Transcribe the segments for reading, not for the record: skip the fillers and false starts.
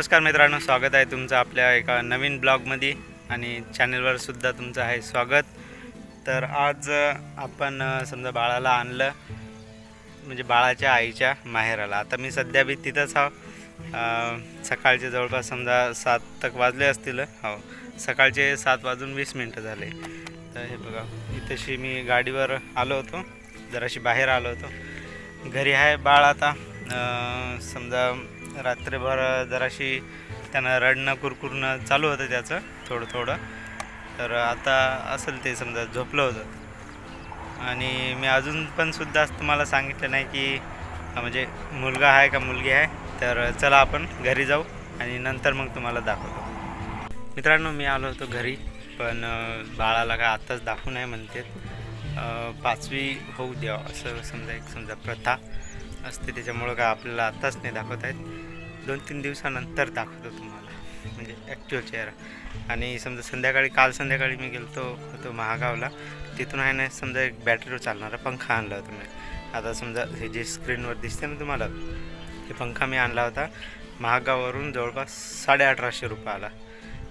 नमस्कार मित्रांनो, स्वागत आहे तुमचं आपल्या एका नवीन ब्लॉगमध्ये आणि चॅनलवर सुद्धा तुमचं आहे स्वागत। तर आज आपण समजा बाळाला आणलं, म्हणजे बाळाच्या आईच्या माहेराला। आता मी सध्या बी तिथंच आहो। सकाळचे जवळपास समजा 7 तक वाजले असतील। हो, सकाळचे 7:20 झाले। तर हे बघा, इथेशी मी गाडीवर आलो होतो, जराशी बाहेर आलो होतो। घरी आहे बाळ आता। समजा रात्रभर जराशी त्यानं रडणं कुरकुरणं चालू होतं त्याचं थोडं थोडं। तर आता असेल ते समजा झोपलं होतं। आणि मी अजून पण सुद्धा तुम्हाला सांगितलं नाही की म्हणजे मुलगा आहे का मुलगी आहे। तर चला आपण घरी जाऊ आणि नंतर मग तुम्हाला दाखवतो। मित्रांनो, मी आलो होतो घरी, पण बाळाला काय आत्ताच दाखवू नाही म्हणते। 5वी होऊ द्यावं असं समजा प्रथा असते, त्याच्यामुळं काय आपल्याला आत्ताच नाही दाखवत आहेत। 2-3 दिवसानंतर दाखवतो तुम्हाला, म्हणजे ॲक्च्युअल चेहरा। आणि समजा काल संध्याकाळी मी गेलो होतो महागावला। तिथून आहे ना समजा एक बॅटरीवर चालणारा पंखा आणला होता मी। आता समजा हे जे स्क्रीनवर दिसते ना तुम्हाला, हे पंखा मी आणला होता महागाववरून, जवळपास 1850 रुपयाला।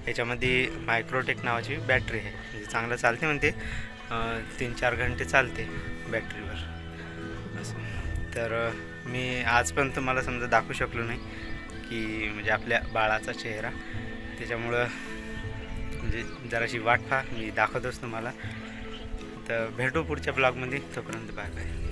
याच्यामध्ये मायक्रोटेक नावाची बॅटरी आहे, म्हणजे चांगलं चालते म्हणते, 3-4 घंटे चालते बॅटरीवर असं। तर मी आज पण तुम्हाला समजा दाखवू शकलो नाही की म्हणजे आपल्या बाळाचा चेहरा, त्याच्यामुळं म्हणजे जराशी वाट पहा, मी दाखवतोच तुम्हाला। तर भेटू पुढच्या ब्लॉगमध्ये, तोपर्यंत बाय बाय।